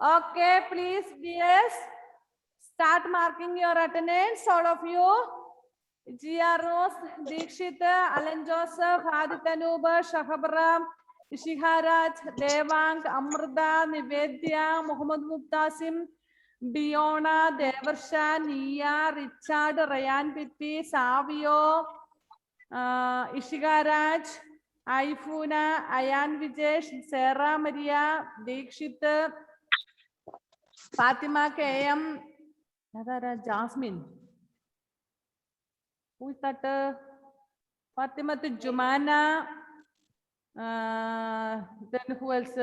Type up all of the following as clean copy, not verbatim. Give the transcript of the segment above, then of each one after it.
Okay, please, DS, start marking your attendance, all of you. G.R. Rose, Dikshit, Alan Joseph, Hadith Anub, Shahabram, Ishiharaj, Devang, Amrita, Nivedya, Muhammad Mubtasim, Biona, Devarsha, Nia, Richard, Ryan Pitti, Savio, Ishigaraj, Aifuna, Ayan Vijesh, Sarah Maria, Dikshit, Fatima KM, Jasmine. Who is that? Fatima to Jumana. Then who else?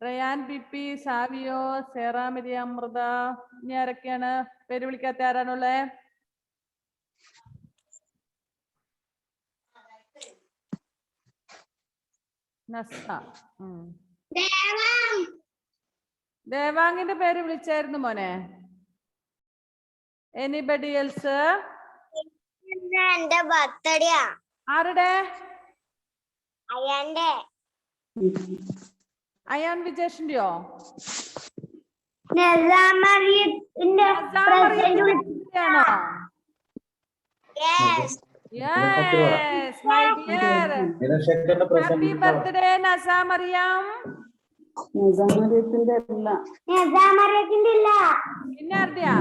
Ryan Pipi, Savio, Sarah Maria Amrita. Niarakana, Perulika Taranole. Nasa. Devang in the Perul chair in the money. Anybody else? എന്റെ birthday ആരുടെ? അയാന്റെ അയാൻ വിജേഷിന്റെയോ? ആണോ? Yes, my dear. Happy birthday, Nasa Mariam. നസാമറിയത്തിന്റെ ഇല്ല. പിന്നെ ആരുടെയാ?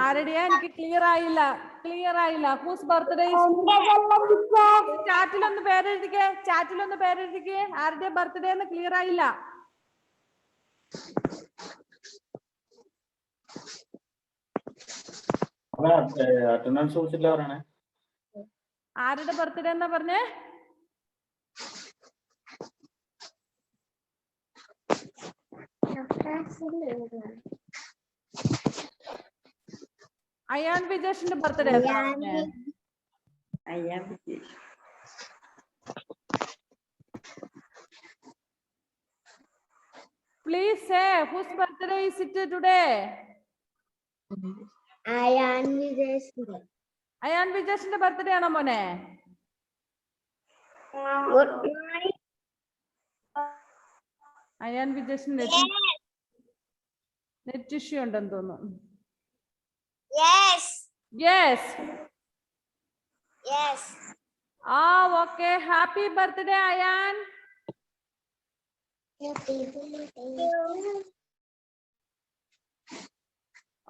ആരുടെയാ? എനിക്ക് clear ആയില്ല. Whose birthday? ചാറ്റിലൊന്ന് പേരെഴുതിക്കേ. ആരുടെ ബർത്ത്ഡേ എന്ന് ക്ലിയർ ആയില്ല. ആരുടെ ബർത്ത്ഡേ എന്നാ പറഞ്ഞേ? അയാൻ വിജേഷിന്റെ birthday. Please say whose birthday is it today? Ayaan വിജേഷിന്റെ ബർത്ത്ഡേ ആണോ മോനെ? അയാൻ വിജേഷിന്റെ നെറ്റ് ഇഷ്യൂ ഉണ്ടെന്ന് തോന്നുന്നു. Yes. Okay. Happy birthday, Ayan.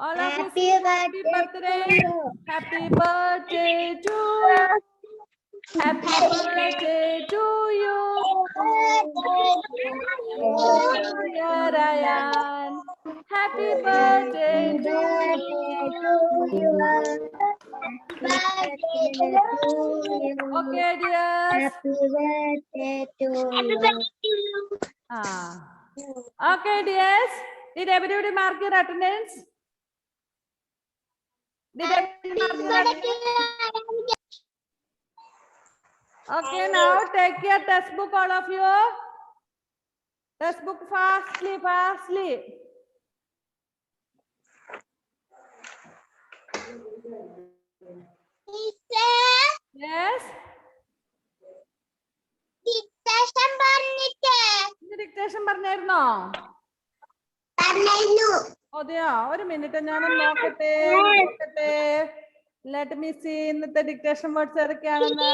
All of you say happy birthday. Happy birthday to you. Happy birthday to you. Dear Ayan. Happy birthday to you. Okay, dear. Happy birthday to you. Okay, dears. Did everybody mark your attendance? Okay, now take your textbook, all of you. Textbook fastly. Yes. Dictation പറഞ്ഞായിരുന്നോ? അതെയോ? ഒരു minute ഞാനൊന്ന് നോക്കട്ടെ. Let me see ഇന്നത്തെ dictation words ഏതൊക്കെയാണെന്ന്.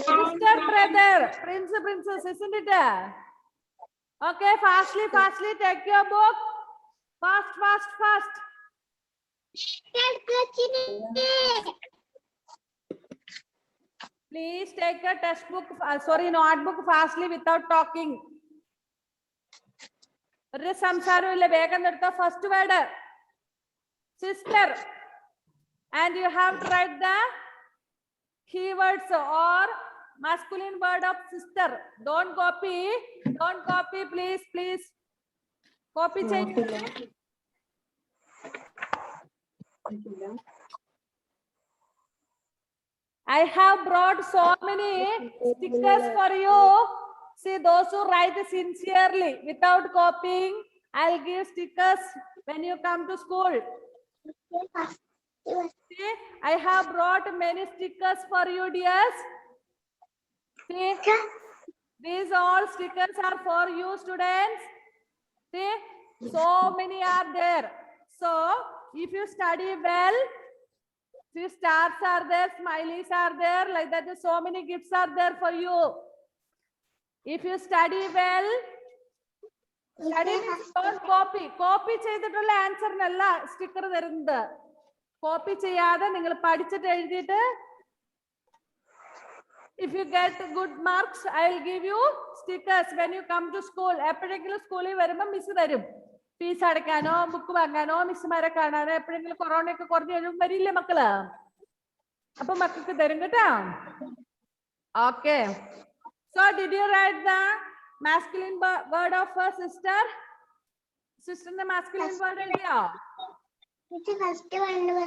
Sister, brother, princess, isn't it? Okay, fastly, take your book. Fast. Please take a textbook, notebook fastly without talking. ഒരു സംസാരമില്ല, വേഗം നിർത്തോ. First word sister, and you have to write the keywords or masculine word of sister. Don't copy, please. Copy ചെയ്യരുത്. I have brought so many stickers for you. See, those who write sincerely without copying, I'll give stickers when you come to school. See, I have brought many stickers for you, dears. See, these all stickers are for you, students. See, so many are there. So, if you study well, see, stars are there, smileys are there, like that. So many gifts are there for you. If you study well, study means don't copy. Copy ചെയ്തിട്ടുള്ള ആൻസറിനല്ല sticker തരുന്നത്. Copy ചെയ്യാതെ നിങ്ങൾ പഠിച്ചിട്ട് എഴുതിയിട്ട് if you get good marks, I will give you stickers when you come to school. എപ്പോഴെങ്കിലും സ്കൂളിൽ വരുമ്പോൾ miss തരും. ഫീസ് അടയ്ക്കാനോ ബുക്ക് വാങ്ങാനോ മിസ്സുമാരെ കാണാനോ എപ്പോഴെങ്കിലും കൊറോണ ഒക്കെ കുറഞ്ഞു കഴിയുമ്പോൾ വരില്ലേ മക്കള്? അപ്പൊ മക്കൾക്ക് തരും കേട്ടോ. Okay. So did you write the masculine word of a sister? Sister the masculine word എഴുതിയോ? ഫസ്റ്റ് വന്നു.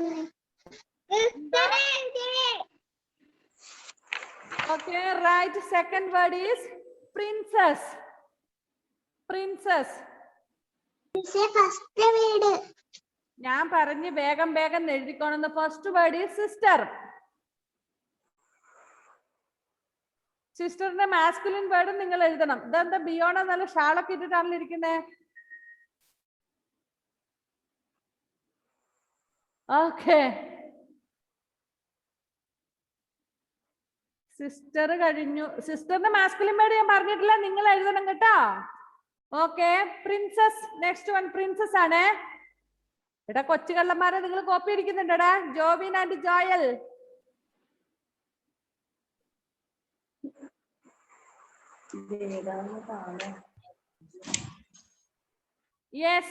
Okay, right. Second word is princess. Princess. First word ഞാൻ പറഞ്ഞു വേഗം വേഗം എഴുതിക്കോണെന്ന്. First word is sister. സിസ്റ്ററിന്റെ മാസ്കുലിൻ വേർഡ് നിങ്ങൾ എഴുതണം. ഇതെന്താ ബിയോണ നല്ല ഷാളൊക്കെ ഇട്ടിട്ടാണല്ലോ ഇരിക്കുന്നത്. ഓക്കെ, സിസ്റ്റർ കഴിഞ്ഞു. സിസ്റ്ററിന്റെ മാസ്കുലിൻ വേർഡ് ഞാൻ പറഞ്ഞിട്ടില്ല, നിങ്ങൾ എഴുതണം കേട്ടോ. Okay, princess. Next one princess ആണ്. എടാ കൊച്ചു കള്ളന്മാരെ നിങ്ങൾ കോപ്പി അടിക്കുന്നുണ്ടടാ. Jobin and Joel. Yes,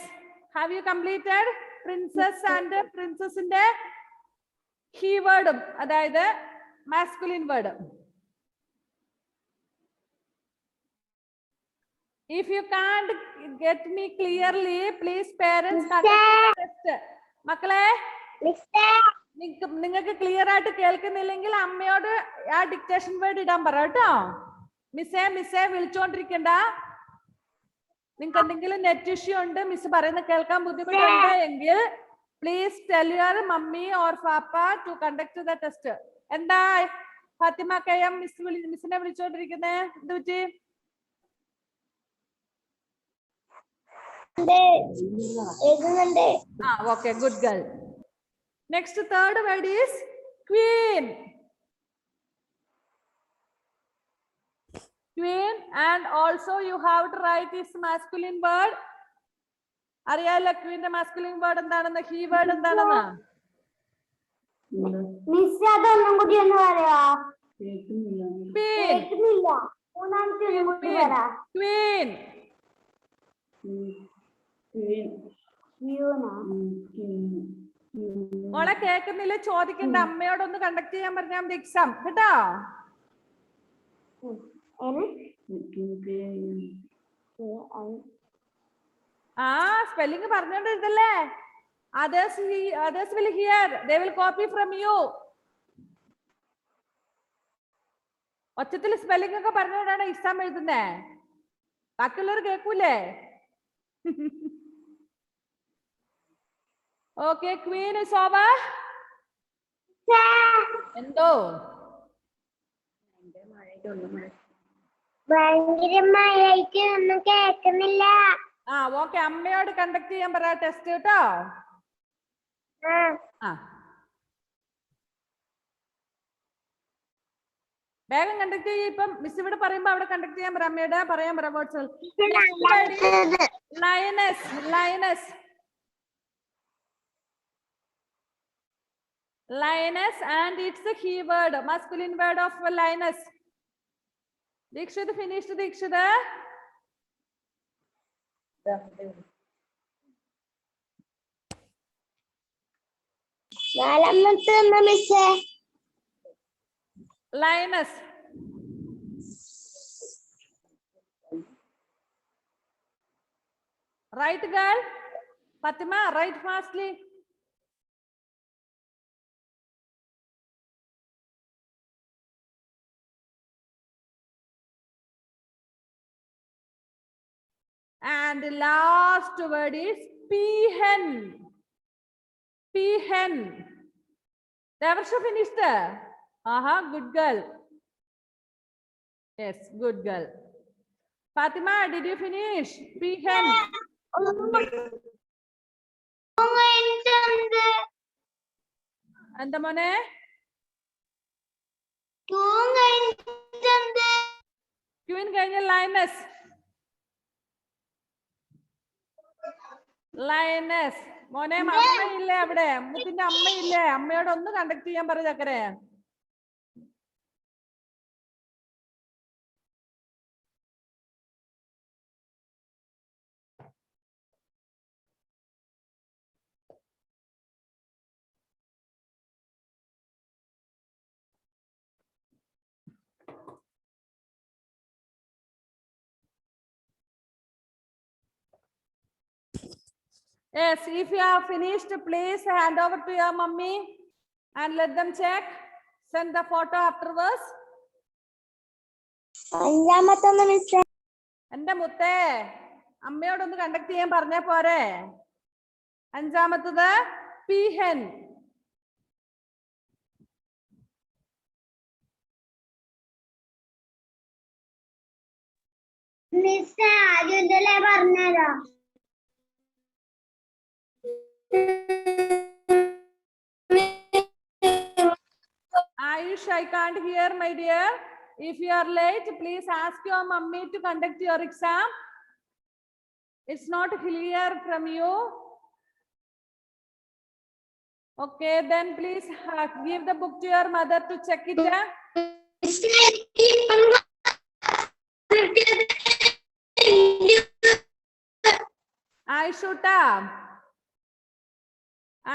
have you completed princess and princess in the he word, അതായത് masculine word. If you can't get me clearly, please parents conduct the test. മക്കളെ നിങ്ങൾക്ക് clear ആയിട്ട് കേൾക്കുന്നില്ലെങ്കിൽ അമ്മയോട് ആ ഡിക്റ്റേഷൻ വേർഡ് ഇടാൻ പറ കേട്ടോ. മിസ്സേ വിളിച്ചോണ്ടിരിക്കണ്ട. നിങ്ങൾക്ക് എന്തെങ്കിലും നെറ്റ് ഇഷ്യൂ ഉണ്ട്, മിസ് പറയുന്നത് കേൾക്കാൻ ബുദ്ധിമുട്ടുണ്ട് എങ്കിൽ please tell your mummy or പാപ്പ ടു കണ്ടക്ട് ദ ടെസ്റ്റ്. എന്താ ഫാത്തിമ കയ്യം മിസ്സിനെ വിളിച്ചോണ്ടിരിക്കുന്നേ? എന്ത് പറ്റി? Okay, good girl. Next, third word is queen. Queen, and also you have to write this masculine word. അറിയാലോ ക്വീന്റെ masculine word എന്താണെന്ന്, he word എന്താണെന്ന്? Miss അതൊന്നും കൂടി ഒന്ന് പറയാ. Queen. മൂന്നാമത്തെ ഒന്നും കൂടി പറ. Queen. മോളെ കേൾക്കുന്നില്ല, ചോദിക്കണ്ട. അമ്മയോടൊന്ന് കണ്ടക്ട് ചെയ്യാൻ പറഞ്ഞാൽ മതി എക്സാം കേട്ടോ. ആ സ്പെല്ലിംഗ് പറഞ്ഞോണ്ടിരുന്നല്ലേ. others will hear, they will copy from you. ഒച്ചത്തിൽ സ്പെല്ലിംഗ് ഒക്കെ പറഞ്ഞുകൊണ്ടാണ് എക്സാം എഴുതുന്നേ. ബാക്കിയുള്ളവർ കേൾക്കൂലേ? Okay, queen is over. എന്തോ ഭയങ്കര മഴയായിട്ട് ഒന്നും കേൾക്കുന്നില്ല. ഓക്കെ, അമ്മയോട് കണ്ടക്ട് ചെയ്യാൻ പറ ടെസ്റ്റ് കേട്ടോ. വേഗം കണ്ടക്ട് ചെയ്യ. ഇപ്പം മിസ് ഇവിടെ പറയുമ്പോ അവിടെ കണ്ടക്ട് ചെയ്യാൻ പറ. അമ്മയോട് പറയാൻ പറ WhatsApp. ലയനസ്. ലയനസ്. Lioness, and it's a he word, masculine word of lioness. Dikshit finished. Dikshit. Lioness. Right, girl? Fatima, write fastly. And the last word is peahen. Peahen. Devarsha finished. Good girl. Yes, good girl. Fatima, did you finish? Peahen. And the money? Queen lioness. Lioness. മോനെ അമ്മയില്ലേ അവിടെ? അമ്മത്തിന്റെ അമ്മയില്ലേ? അമ്മയോട് ഒന്ന് conduct ചെയ്യാൻ പറ ചക്കരെ. Yes, if you have finished, please hand over to your mummy and let them check. Send the photo afterwards. എന്റെ മുത്തേ അമ്മയോടൊന്ന് conduct ചെയ്യാൻ പറഞ്ഞേ പോരെ. അഞ്ചാമത്തത് പീഹൻ. മിസ് ആദ്യം പറഞ്ഞല്ലോ. Ayush, I can't hear, my dear. If you are late, please ask your mummy to conduct your exam. It's not clear from you. Okay, then please give the book to your mother to check it.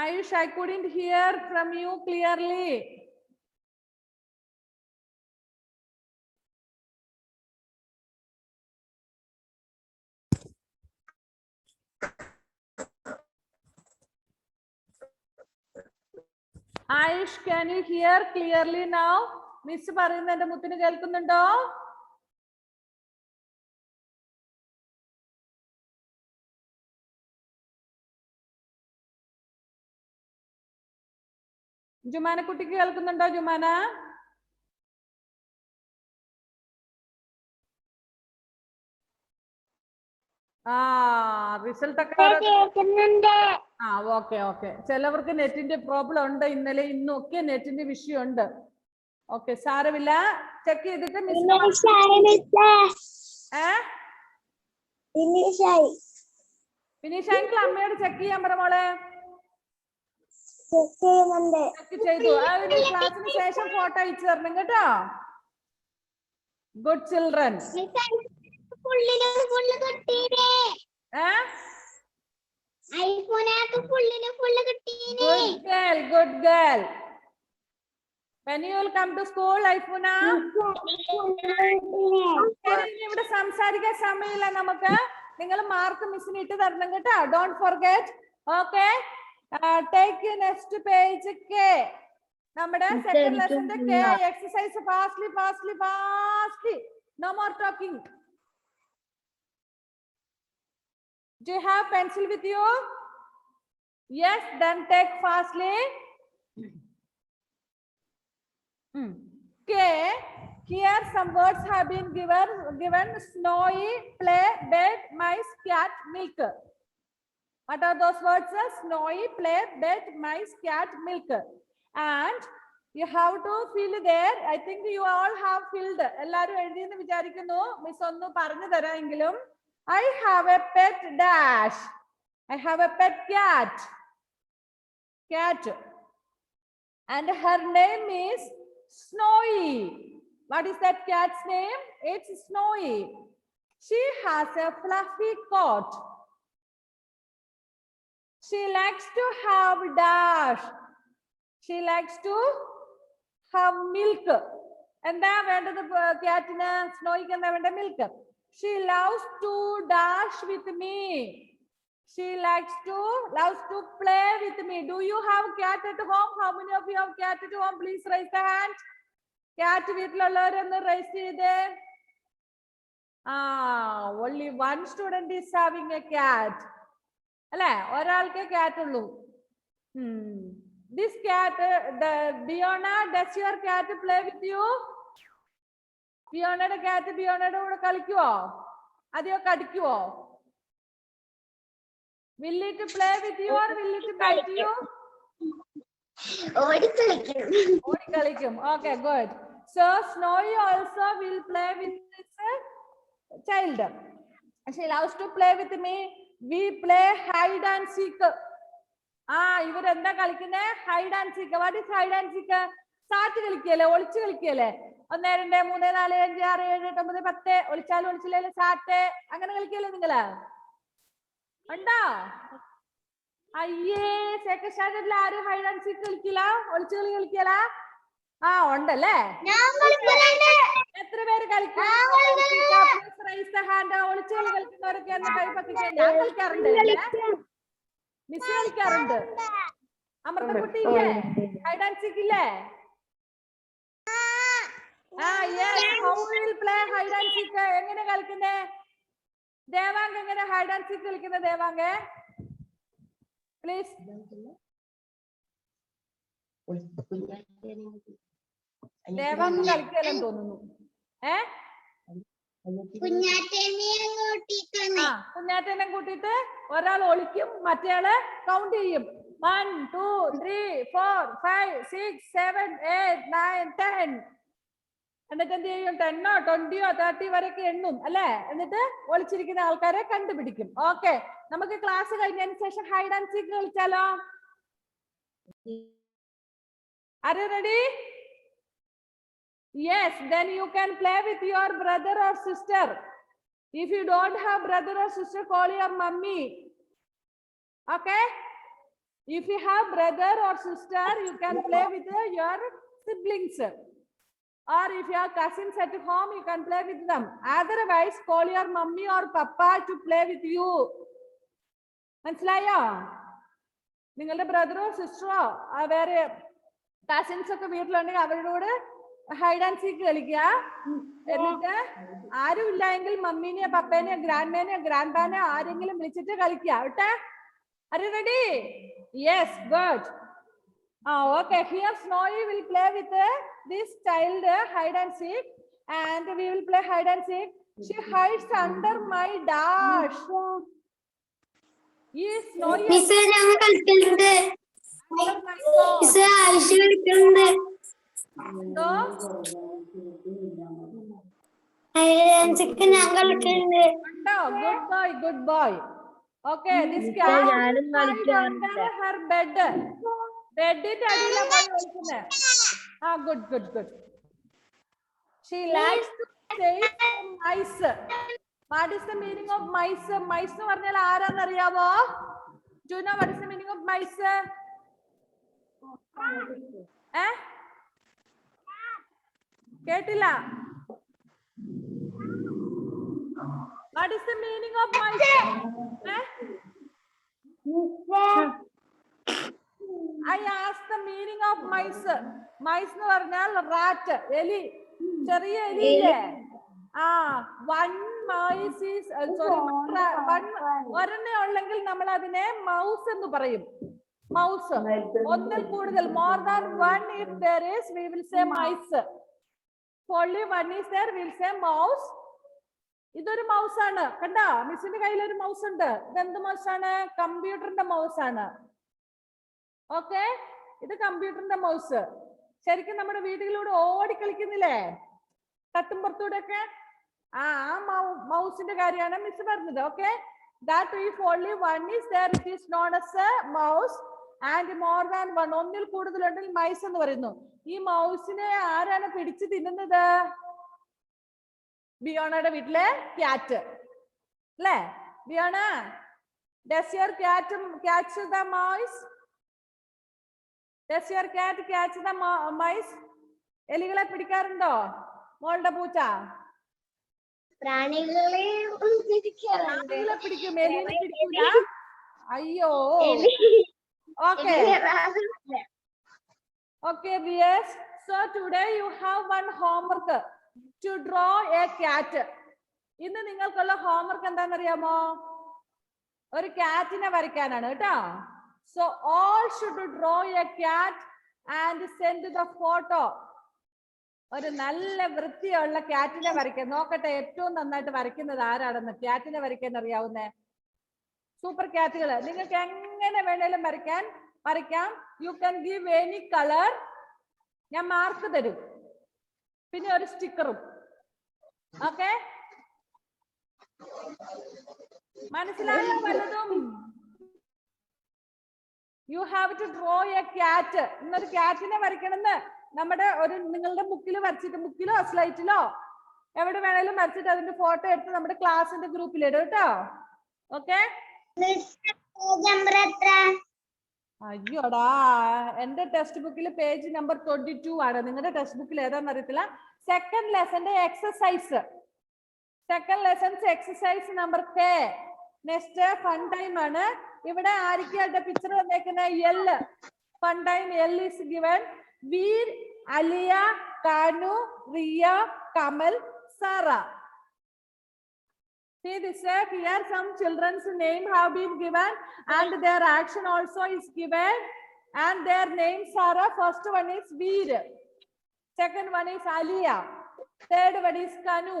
Ayush, I couldn't hear from you clearly. Ayush, can you hear clearly now? Miss പറയുന്നത് എന്റെ മുത്തിന് കേൾക്കുന്നുണ്ടോ? ജുമാന കുട്ടിക്ക് കേൾക്കുന്നുണ്ടോ? Jumana result ഒക്കെ okay. ചിലവർക്ക് നെറ്റിന്റെ problem ഉണ്ട്. ഇന്നലെ ഇന്നും ഒക്കെ നെറ്റിന്റെ വിഷയമുണ്ട്. ഓക്കെ, സാരമില്ല. ചെക്ക് ചെയ്തിട്ട് ഫിനിഷ് ആയെങ്കിൽ അമ്മയോട് ചെക്ക് ചെയ്യാൻ പറ മോളെ. ചെക്ക് ചെയ്തു. ക്ലാസ്സിന് ശേഷം ഫോട്ടോ അയച്ചു തരണം കേട്ടോ. Good children. Good girl. When you will come to school, Aifuna? ഇവിടെ സംസാരിക്കാൻ സമയമില്ല നമുക്ക്. നിങ്ങൾ മാർക്ക് മിസ്സിന് ഇട്ട് തരണം കേട്ടോ. Don't forget. Okay. Take next page K. നമ്മുടെ second lesson K exercise fastly. No more talking. Do you have pencil with you? Yes, then take fastly. K. Here some words have been given. Snowy, play, bed, mice, cat, milk. What are those words? Snowy, play, bed, mice, cat, milk. And you have to fill there. I think you all have filled. എല്ലാവരും എഴുതിയെന്ന് വിചാരിക്കുന്നു. Miss ഒന്ന് പറഞ്ഞു തരാമെങ്കിലും. I have a pet dash. I have a pet cat. And her name is Snowy. What is that cat's name? It's Snowy. She has a fluffy coat. She likes to have dash. She likes to have milk. എന്താ വേണ്ടത് ക്യാറ്റിന്? സ്നോയിക്ക് എന്താ വേണ്ട? Milk. She loves to dash with me. She loves to play with me. Do you have cat at home? How many of you have cat at home? Please raise the hand. Cat വീട്ടിലുള്ളവരൊന്ന് raise ചെയ്തേ. only one student is having a cat. അല്ലേ, ഒരാൾക്ക് cat ഉള്ളൂ. This cat, Biona, does your cat play with you? ബിയോണയുടെ cat ബിയോണയുടെ കൂടെ കളിക്കുവോ, അതെയോ കടിക്കുവോ? Will it play with you or will it bite you? ഓടിക്കളിക്കും. Okay, good. So Snowy also will play with this child. She loves to play with me. We play hide and seek. ഇവരെന്താ കളിക്കുന്നേ? Hide and seek. What is hide and seek? സാറ്റ് കളിക്കല്ലേ, ഒളിച്ചു കളിക്കല്ലേ. 1 2 3 4 5 6 7 8 9 10 ഒളിച്ചാലും ഒളിച്ചില്ലേ സാറ്റ്, അങ്ങനെ കളിക്കല്ലേ നിങ്ങള്? ഉണ്ടോ? അയ്യേ, സെക്കൻഡ് സ്റ്റാൻഡേർഡിൽ ആരും ഹൈഡ് ആൻഡ് സീക്ക് കളിക്കില്ല, ഒളിച്ചു കളി കളിക്കല? ഉണ്ടല്ലേ. എത്ര പേര് കളിക്കും? ഒളിച്ചു കളി കളിക്കുന്നവരൊക്കെ എന്നെ കൈ പറ്റിക്കാൻ. ഞാൻ കളിക്കാറുണ്ട്, മിസ് കളിക്കാറുണ്ട്. അമൃതക്കുട്ടി ഇല്ലേ, ഹൈഡ് ആൻഡ് സീക്ക് ഇല്ലേ? Yes, how will play hide and seek? എങ്ങനെ കളിക്കുന്നേ? ദേവാങ്ക് എങ്ങനെ ഹൈഡ് ആൻഡ് സീക്ക് കളിക്കുന്നത്? ദേവാങ്ക് പ്ലീസ്. ദേവാങ്ക് കളിക്കലെന്ന് തോന്നുന്നു. കുഞ്ഞാറ്റേനെ കൂട്ടിയിട്ട് ഒരാൾ ഒളിക്കും, മറ്റേയാള് കൗണ്ട് ചെയ്യും. 1 2 3 4 5 6 7 8 9 10. എന്നിട്ട് എന്ത് ചെയ്യും? 10 20 30 വരെയൊക്കെ എണ്ണും അല്ലേ? എന്നിട്ട് ഒളിച്ചിരിക്കുന്ന ആൾക്കാരെ കണ്ടുപിടിക്കും. ഓക്കെ, നമുക്ക് ക്ലാസ് കഴിഞ്ഞതിന് ശേഷം ഹൈഡ് ആൻഡ് സീക്ക് കളിച്ചാലോ? Are you ready? Yes, then you can play with your brother or sister. If you don't have brother or sister, call your mummy. Okay? If you have brother or sister, you can play with your siblings. Or if you have cousins at home, you can play with them. Otherwise, call your mummy or papa to play with you. മനസ്സിലായോ? നിങ്ങളുടെ ബ്രദറോ സിസ്റ്ററോ വേറെ cousins ഒക്കെ വീട്ടിലുണ്ടെങ്കിൽ അവരുടെ കൂടെ hide and seek കളിക്കുക. എന്നിട്ട് ആരും ഇല്ലെങ്കിൽ മമ്മീനെയോ പപ്പേനെയോ ഗ്രാൻഡ്മേനെയോ ഗ്രാൻഡ്പാനെയോ ആരെങ്കിലും വിളിച്ചിട്ട് കളിക്കുക കേട്ടെ. Are you ready? Yes, good. Okay, here Snowy will play with this child hide and seek, and we will play hide and seek. She hides under my dash. Yes, Snowy. Miss, ഞങ്ങൾ കളിക്കുന്നുണ്ട്. Miss Ayisha കളിക്കുന്നുണ്ട്. No. Hide and seek ഞാൻ കളിക്കുന്നുണ്ട്. No, good boy, good boy. Okay, this cat under her bed. ബെഡിന്റെ അടിയിലാ പോയി ഒളിക്കുന്നേ. Good. She likes to chase mice. What is the meaning of mice? Mice എന്ന് പറഞ്ഞാൽ ആരാന്ന് അറിയാവോ? Do you know what is the meaning of mice? കേട്ടില്ല. What is the meaning of mice? I asked the meaning of mice. Mice എന്ന് പറഞ്ഞാൽ rat, എലി, ചെറിയ എലിയില്ലേ? one mice is ഒരെണ്ണേ ഉള്ളെങ്കിൽ നമ്മൾ അതിനെ മൗസ് എന്ന് പറയും. മൗസ്. ഒന്നിൽ കൂടുതൽ, more than one if there is, we will say mice. Only one is there, we will say mouse. ഇതൊരു മൗസ് ആണ്. കണ്ടോ, മിസ്സിന്റെ കയ്യിൽ ഒരു മൗസ് ഉണ്ട്. ഇതെന്ത് മൗസ് ആണ്? കമ്പ്യൂട്ടറിന്റെ മൗസ് ആണ്. ഓക്കെ, ഇത് കമ്പ്യൂട്ടറിന്റെ മൗസ്. ശരിക്കും നമ്മുടെ വീടുകളിലൂടെ ഓടിക്കളിക്കുന്നില്ലേ, തട്ടുംപുറത്തൂടെ ഒക്കെ? ആ മൗസിന്റെ കാര്യമാണ് മിസ് പറഞ്ഞത്. Okay, that if only one is there, it is known as a mouse, and more than one, ഒന്നിൽ കൂടുതലുണ്ടെങ്കിൽ മൈസ് എന്ന് പറയുന്നു. ഈ മൗസിനെ ആരാണ് പിടിച്ചു തിന്നുന്നത്? ബിയോണയുടെ വീട്ടിലെ ക്യാറ്റ് അല്ലേ? Biona, does your cat catch the mouse? Does your cat catch the mice? എലികളെ പിടിക്കാറുണ്ടോ മോളുടെ പൂച്ച? പ്രാണികളെ പിടിക്കും, എലിനെ പിടിക്കൂല. അയ്യോ. Okay, yes. So today you have one homework to draw a cat. ഇന്ന് നിങ്ങൾക്കുള്ള ഹോംവർക്ക് എന്താണെന്നറിയാമോ? ഒരു കാറ്റിനെ വരയ്ക്കാനാണ് കേട്ടോ. So all should draw a കാറ്റ് ആൻഡ് സെൻഡ് ദ ഫോട്ടോ. ഒരു നല്ല വൃത്തിയുള്ള കാറ്റിനെ വരയ്ക്കാൻ നോക്കട്ടെ. ഏറ്റവും നന്നായിട്ട് വരയ്ക്കുന്നത് ആരാണെന്ന്? കാറ്റിനെ വരയ്ക്കാൻ അറിയാവുന്നേ സൂപ്പർ കാറ്റുകള് നിങ്ങൾക്ക് എങ്ങനെ വേണേലും വരയ്ക്കാം. You can give any colour. ഞാൻ മാർക്ക് തരും, പിന്നെ ഒരു സ്റ്റിക്കറും. ഓക്കെ, മനസ്സിലായോ വല്ലതും? You have to draw a cat. ഇന്നൊരു കാറ്റിനെ വരയ്ക്കണമെന്ന് നിങ്ങളുടെ ബുക്കിൽ വരച്ചിട്ട്, ബുക്കിലോ സ്ലൈറ്റിലോ എവിടെ വേണേലും വരച്ചിട്ട് അതിന്റെ ഫോട്ടോ എടുത്ത് നമ്മുടെ ക്ലാസിന്റെ ഗ്രൂപ്പിൽ ഇടും കേട്ടോ. ഓക്കെ, അയ്യോടാ, എന്റെ ടെക്സ്റ്റ് ബുക്കിൽ പേജ് നമ്പർ 22 ആണ്. നിങ്ങളുടെ ടെക്സ്റ്റ് ബുക്കിൽ ഏതാണെന്ന് അറിയത്തില്ല. സെക്കൻഡ് ലെസന്റെ exercise, second lessons exercise number K. Next fun time ആണ്. ഇവിടെ ആരൊക്കെയായിട്ട് പിക്ചർ വന്നേക്കുന്നത്? L. Fun time L is given. Veer, Aliya, Kanu, Riya, Kamal, Sara. See this, here some children's name have been given and their action also is given and their names are, first one is Veer, second one is Aliya, third one is Kanu,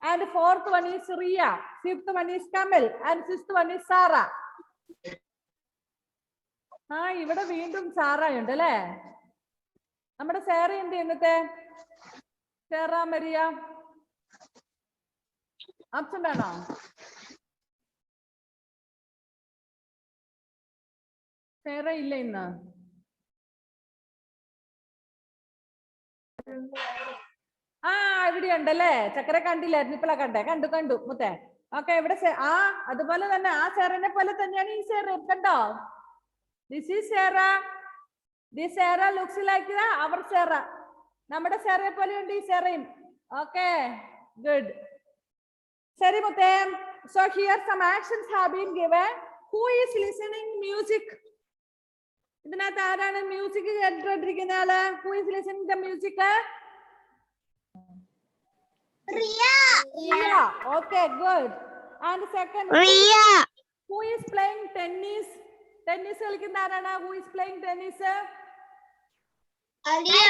and fourth one is Riya, fifth one is Kamal, and sixth one is Sara. ഇവിടെ വീണ്ടും Sara ഉണ്ട് അല്ലേ? നമ്മുടെ Sara എന്ത് ചെയ്യുന്നത്തെ? Sara Maria absent ആണോ? Sara ഇല്ല ഇന്ന്. ഇവിടെ ഉണ്ടല്ലേ. ചക്കര കണ്ടില്ലായിരുന്നു, ഇപ്പളാ കണ്ടേ. കണ്ടു മുത്തേ. ഓക്കെ, ഇവിടെ അതുപോലെ തന്നെ ആ സാറിനെ പോലെ തന്നെയാണ് ഈ സാർ. കണ്ടോ? This is Sara. This Sara looks like our Sara. നമ്മുടെ സാറയെ പോലെയുണ്ട് ഈ സാറയും. Okay, good. ശരി മുത്തേ. So here some actions have been given. Who is listening music? ഇതിനകത്ത് ആരാണ് മ്യൂസിക് കേട്ടിരിക്കുന്ന ആള്? Who is listening the music? Riya. Riya. Okay, good. And second, Riya. Who is playing tennis? Tennis കളിക്കുന്ന ആരാണ്? Who is playing tennis? Aliya.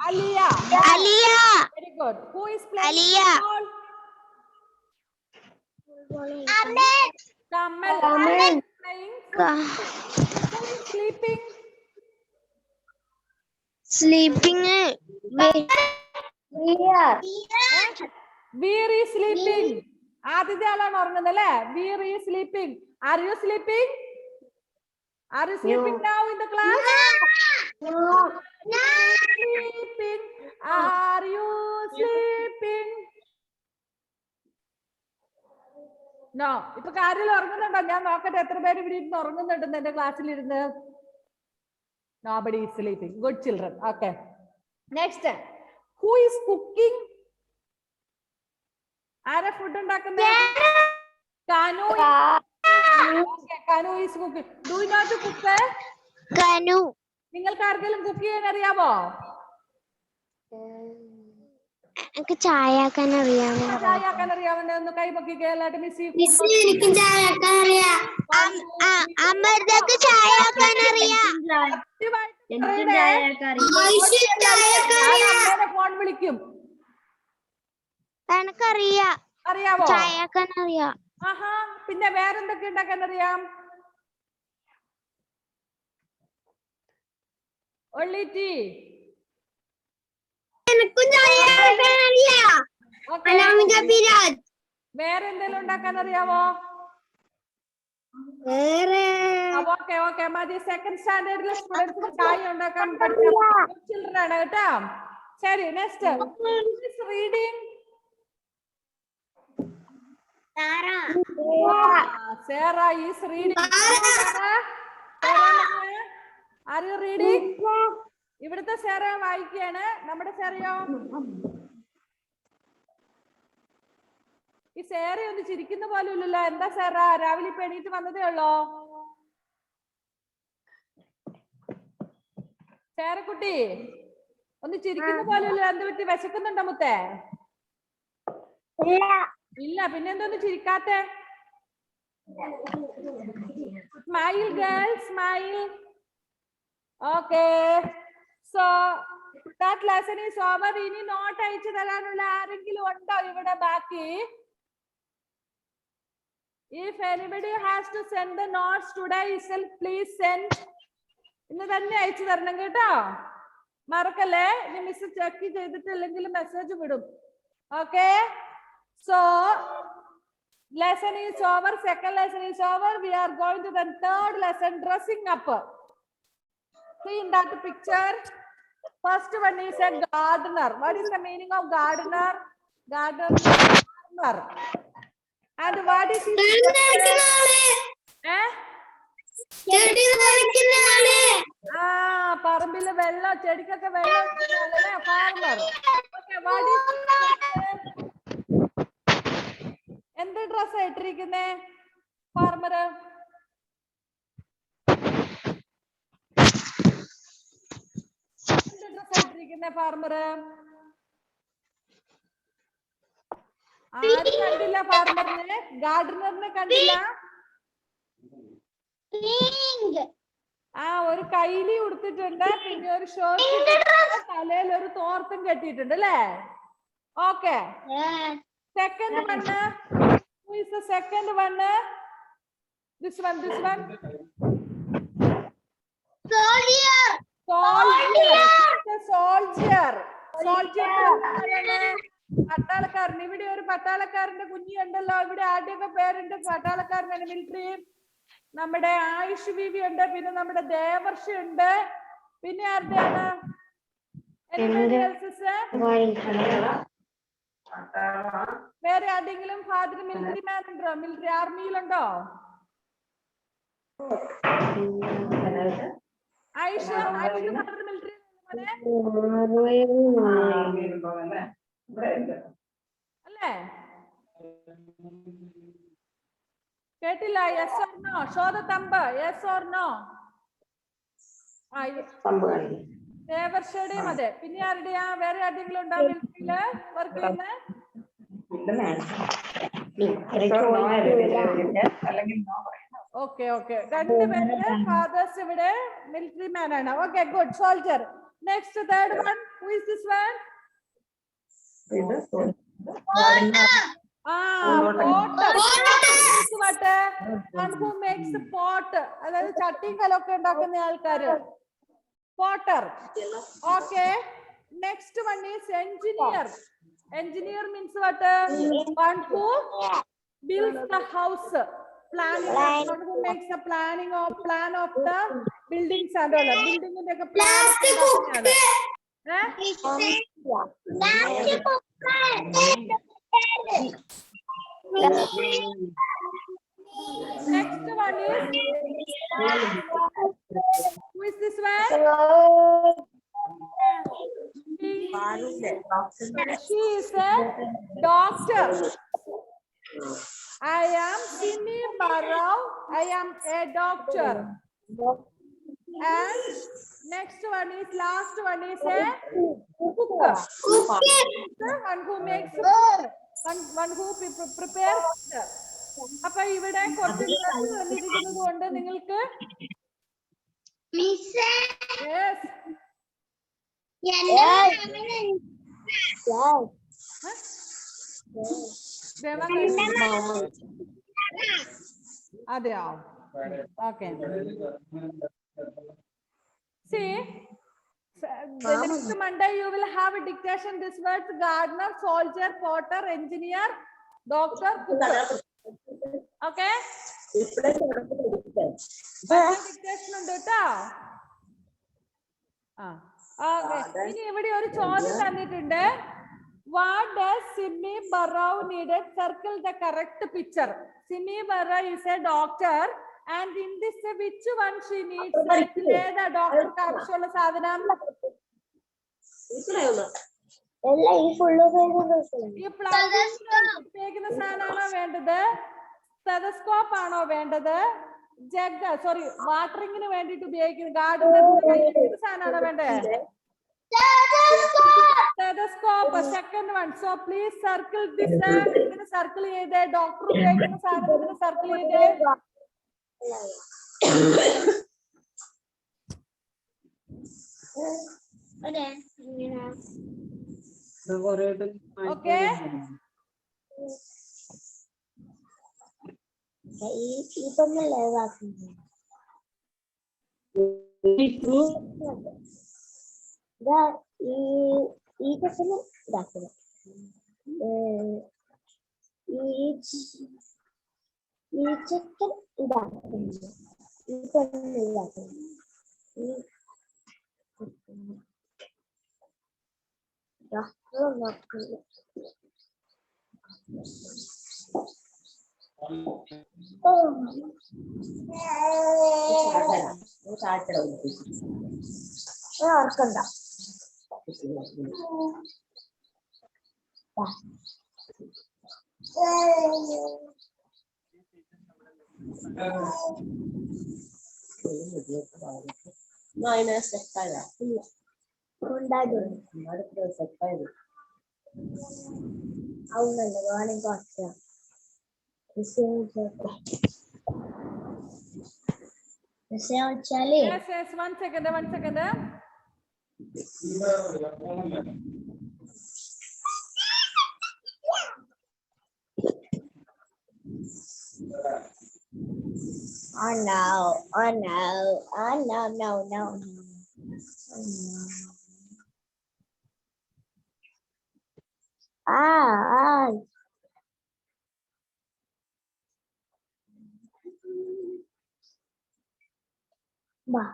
Aliya. Aliya. Very good. Who is playing Aliya. football? Kamal. Kamal. Kamal. Who is sleeping? Sleeping. Veer is sleeping. ആദ്യത്തെ ആളാണ് ഉറങ്ങുന്നത് അല്ലേ? Veer is sleeping. Are you sleeping? Are you sleeping now in the class? No. Sleeping. Are you sleeping? No. ഇപ്പൊ കാര്യത്തിൽ ഉറങ്ങുന്നുണ്ടോ? ഞാൻ നോക്കട്ടെ എത്ര പേര് ഇവിടെ ഇരുന്ന് ഉറങ്ങുന്നുണ്ടെന്ന് എന്റെ ക്ലാസ്സിൽ ഇരുന്ന്. Nobody is sleeping. Good children. Okay. Next. Who is cooking? ആരാ ഫുഡ് ഉണ്ടാക്കുന്നത്? Kanu. Okay, Kanu is cooking. Do you know to cook? Kanu. നിങ്ങൾക്ക് ആർക്കെങ്കിലും കുക്ക് ചെയ്യാൻ അറിയാമോ? എനിക്ക് ചായ ആക്കാൻ അറിയാമോ? ചായ ആക്കാൻ അറിയാവുന്ന ഒന്ന് കൈ പൊക്കി കേരളായിട്ട് മിസ്. എനിക്ക് ചായ ആക്കാൻ അറിയാം. അമൃതക്ക് ചായ ആക്കാൻ അറിയാം. ഫോൺ വിളിക്കും. എനക്കറിയാം. അറിയാമോ? ചായ ആക്കാൻ അറിയാം. ആഹാ, പിന്നെ വേറെന്തൊക്കെ ഉണ്ടാക്കാൻ അറിയാം? Only tea. എനിക്കും ചായ ആക്കാൻ അറിയാം. അനാമിക ബിരാജ്. വേറെ എന്തെങ്കിലും ഉണ്ടാക്കാൻ അറിയാമോ? വേറെ ഓക്കെ ഓക്കെ മതി. സെക്കൻഡ് സ്റ്റാൻഡേർഡിലെ സ്റ്റുഡൻസിന് ചായ ഉണ്ടാക്കാൻ പഠിച്ച ചിൽഡ്രൻ ആണ് കേട്ടോ. ശരി, next. Reading. Sarah is reading. Are you reading? ഇവിടുത്തെ സാറ വായിക്കുകയാണ്. നമ്മുടെ സാറയോ? ഈ സാറ ഒന്ന് ചിരിക്കുന്ന പോലും ഇല്ലല്ലോ. എന്താ സാറ, രാവിലെ ഇപ്പൊ എണീറ്റ് വന്നതേ ഉള്ളോ? സാറക്കുട്ടി ഒന്ന് ചിരിക്കുന്ന പോലും ഇല്ല. എന്ത് പറ്റി? വിശക്കുന്നുണ്ടോ മുത്തേ? ഇല്ല, പിന്നെന്തോന്ന് ചിരിക്കാത്തെ? Smile girl, smile. Okay, so that lesson is over. ഇനി നോട്ട് അയച്ചു തരാനുള്ള ആരെങ്കിലും ഉണ്ടോ ഇവിടെ ബാക്കി? If anybody has to send the notes today itself, please send. ഇന്ന് തന്നെ അയച്ചു തരണം കേട്ടോ, മറക്കല്ലേ. ഇനി മിസ് ചെക്ക് ചെയ്തിട്ടില്ലെങ്കിൽ മെസ്സേജ് വിടും. Okay, so lesson is over. Second lesson is over. We are going to the third lesson, dressing up. See in that picture, first one is a gardener. What is the meaning of gardener? Gardener. And what is his പറമ്പില് വെള്ളം, ചെടിക്കൊക്കെ വെള്ളം farmer. എന്ത് dress ഇട്ടിരിക്കുന്നേ farmer? എന്ത് dress ഇട്ടിരിക്കുന്നേ farmer? ആരും കണ്ടില്ല ഫാർമറിനെ, ഗാർഡനറിനെ കണ്ടില്ല. ഒരു കൈലി ഉടുത്തിട്ടുണ്ട്, പിന്നെ ഒരു ഷർട്ട്, തലയിൽ ഒരു തോർത്തും കെട്ടിയിട്ടുണ്ട് അല്ലേ? Okay, second one, who is the second one? This one. Soldier. പട്ടാളക്കാരൻ. ഇവിടെ ഒരു പട്ടാളക്കാരന്റെ കുഞ്ഞുണ്ടല്ലോ, ഇവിടെ ആദ്യമൊക്കെ പേരുണ്ട് പട്ടാളക്കാരനാണ്. മിലിറ്ററി നമ്മുടെ ആയുഷ് ബീവി ഉണ്ട്, പിന്നെ നമ്മുടെ ദേവർഷി ഉണ്ട്, പിന്നെ ആരുടെയാണ്? വേറെ ആരെങ്കിലും ഫാദർ മിലിറ്ററി മാൻ ഉണ്ടോ? മിലിറ്ററി ആർമിയിലുണ്ടോ? ആയിഷ ഫാദർ മിലിറ്ററി അല്ലേ? കേട്ടില്ല? Yes or no? Show the thumb. Yes or no? ദേവർഷയുടെയും അതെ. പിന്നെ ആരുടെയാ? വേറെ ആരെങ്കിലും ഉണ്ടോ മിലിറ്ററിയില് വർക്ക് ചെയ്യുന്നത്? ഓക്കെ, രണ്ടുപേരുടെ ഫാദേഴ്സ് ഇവിടെ മിലിറ്ററി മാൻ ആണ്. Okay, good. Soldier. Next third one. Who is this one? അതായത് ചട്ടിയും കലൊക്കെ ഉണ്ടാക്കുന്ന ആൾക്കാര്, potter. Okay, next one is engineer. Engineer means what? One who builds the house. Planning. One who makes a plan of the buildings and all. Building in the plan. Next one is, who is this one? She is a doctor. I am Simi Barrao. I am a doctor. And next one is, last one is a cook. One who makes food. One who prepares food. അപ്പൊ ഇവിടെ കുറച്ച് വന്നിരിക്കുന്നത് കൊണ്ട് നിങ്ങൾക്ക് അതെയോ? Okay. See, the next Monday you will have a dictation. This words: gardener, soldier, potter, engineer, doctor, cook. Okay? Dictation ഉണ്ട് കേട്ടോ. ഇനി ഇവിടെ ഒരു ചോദ്യം തന്നിട്ടുണ്ട്. What does Simi Barrao needed? Circle the correct picture. Simi Barrao is a doctor, and in this which one she needs? ഏതാ ഡോക്ടർക്ക് ആവശ്യമുള്ള സാധനം? ഈ ഉപയോഗിക്കുന്ന സാധനമാണോ വേണ്ടത്? സ്റ്റെതസ്കോപ്പ് ആണോ വേണ്ടത്? ജഗ്, സോറി, വാട്ടറിങ്ങിന് വേണ്ടിട്ട് ഉപയോഗിക്കുന്ന ഗാർഡനർ സാധനമാണോ വേണ്ടത്? Stethoscope second one. So please circle this. Circle ചെയ്തേ. ഡോക്ടർ ഉപയോഗിക്കുന്ന സാധനത്തിന് സർക്കിൾ ചെയ്തേ. Okay. Yes, yes, 1 second, 1 second. Oh no, oh no, oh no, no, no. Ah. Bah.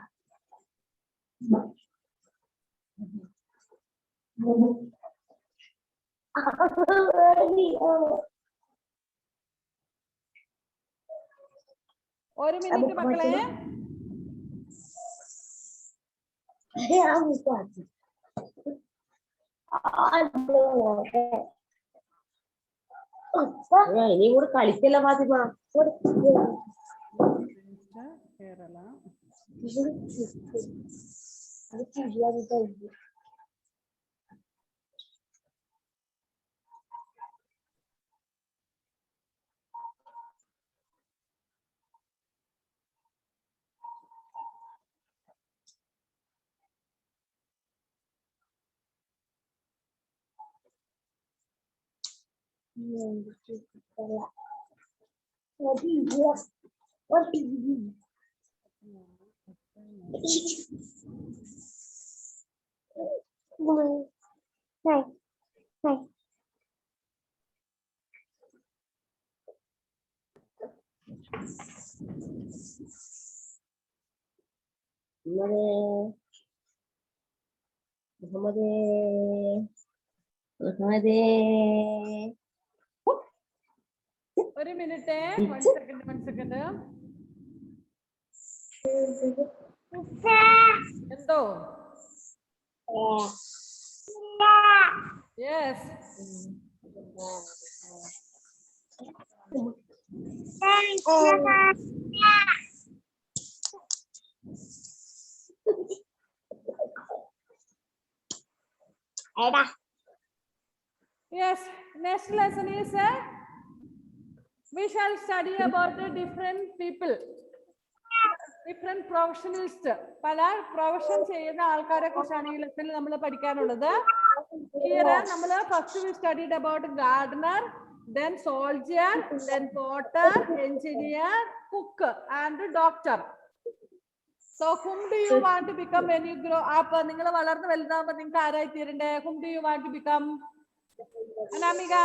ഒരു മിനിറ്റ് മക്കളെ. ഇനി കൂടെ കളിക്കല്ല ഫാത്തിമ. കേരള ഒരു മിനിറ്റ്. 1 second, 1 second. എന്തോ? Yes. Yes, next lesson is we shall study about the different people, different professionals. പല profession ചെയ്യുന്ന ആൾക്കാരെ കുറിച്ചാണ് ഈ ലെസണിൽ നമ്മൾ പഠിക്കാനുള്ളത്. Here നമ്മൾ first we studied about gardener, then soldier, then potter, engineer, cook and doctor. So whom do you want to become when you grow up? നിങ്ങൾ വളർന്നു വലുതാകുമ്പോൾ നിങ്ങൾക്ക് ആരായി തീരണ്ടേ? Whom do you want to become? Anamika,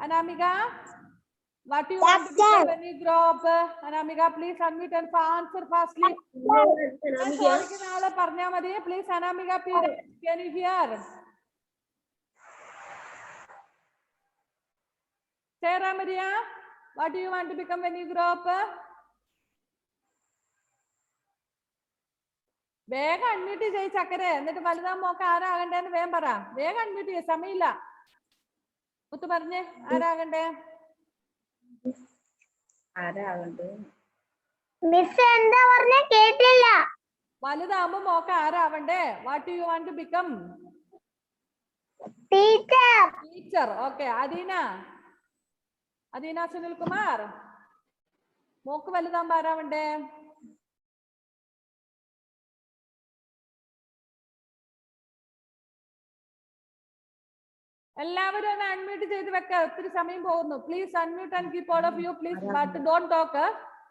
Anamika, what do you want to become when you grow up? Anamika, please unmute and answer fastly. പറഞ്ഞാൽ മതി. Please, Anamika, can you hear? Sarah Maria, what do you want to become when you grow up? വേഗം unmute ചെയ്യ് ചക്കരെ. എന്നിട്ട് വലുതാകുമ്പോ ഒക്കെ ആരാകണ്ടേന്ന് വേഗം പറ. വേഗം അൺമ്യൂട്ട് ചെയ്യ, സമയമില്ല. മുത്ത് പറഞ്ഞേ, ആരാകണ്ടേ? മിസ് എന്താ പറഞ്ഞേ? കേട്ടില്ല. വലുതാകുമ്പോ മോക്ക ആരാവണ്ടേ? What you want to become? Teacher. Okay. Adeena Sunilkumar. മോക്ക് വലുതാകുമ്പോ ആരാവണ്ടേ? എല്ലാവരും ഒന്ന് അൺമ്യൂട്ട് ചെയ്ത് വെക്ക. ഒത്തിരി സമയം പോകുന്നു. Please unmute and keep all of you please. But don't talk.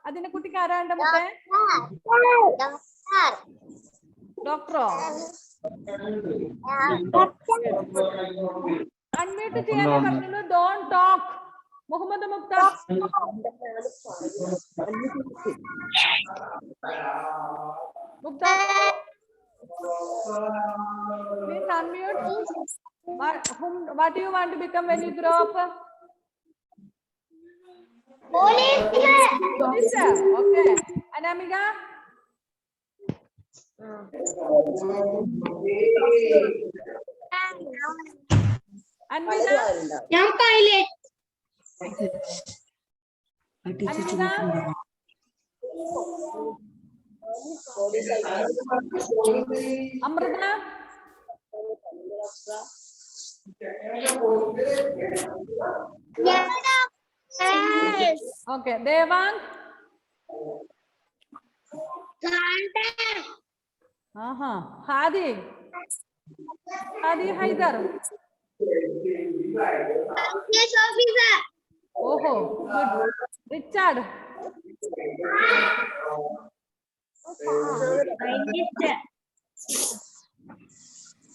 അതിനെ കുട്ടിക്ക് ആരാണ്ട് മുട്ടേ? ഡോക്ടറോ? അൺമ്യൂട്ട് ചെയ്യാനേ പറഞ്ഞുള്ളൂ. Don't talk. Muhammad Mukhtar. Mukhtar, please unmute. What do you want to become when you grow up? Police. Okay. Anamika? Anvita? Anvita? Amrita? Okay. Devang? Hadi Haidar? Oh, good. Richard?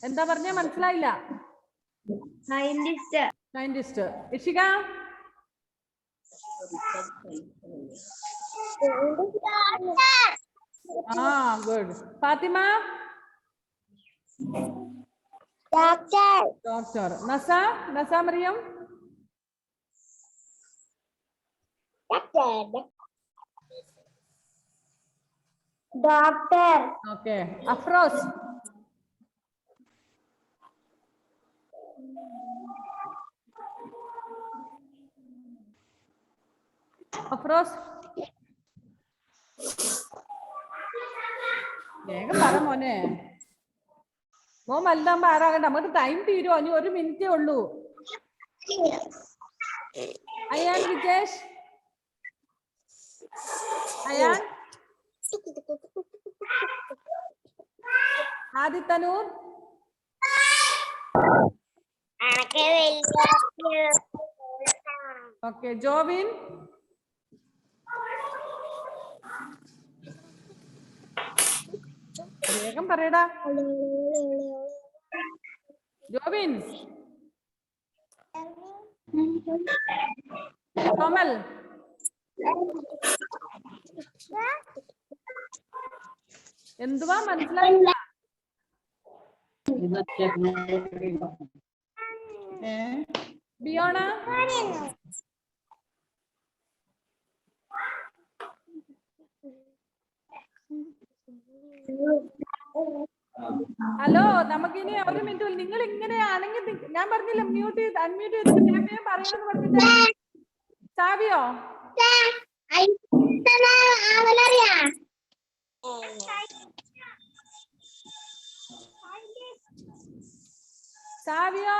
എന്താ പറഞ്ഞ? മനസ്സിലായില്ല. Scientist. Ishika? Good. Fathima? Doctor. നസ Mariyam? Doctor. Okay. Afroz? വേഗം പറ മോനെ. മോൻ വലുതാകുമ്പോ ആരാകണ്ട. നമുക്ക് time തീരുമോ? ഇനി 1 മിനിറ്റേ ഉള്ളൂ. അയാൻ വിജേഷ്? അയാൻ? ആദിത്തനൂർ? ഓക്കെ. ജോവിൻ? വേഗം പറയടാ. ജോവിൻ? കോമൽ? എന്തുവാ മനസ്സിലായില്ല? ബിയോണ? ഹലോ, നമുക്കിനി 1 മിനിറ്റ്. നിങ്ങൾ ഇങ്ങനെയാണെങ്കിൽ ഞാൻ പറഞ്ഞില്ല അൺമ്യൂട്ട് ചെയ്തിട്ട് വേഗം പറയുമെന്ന് പറഞ്ഞിട്ട്. സാവിയോ? സാവിയോ?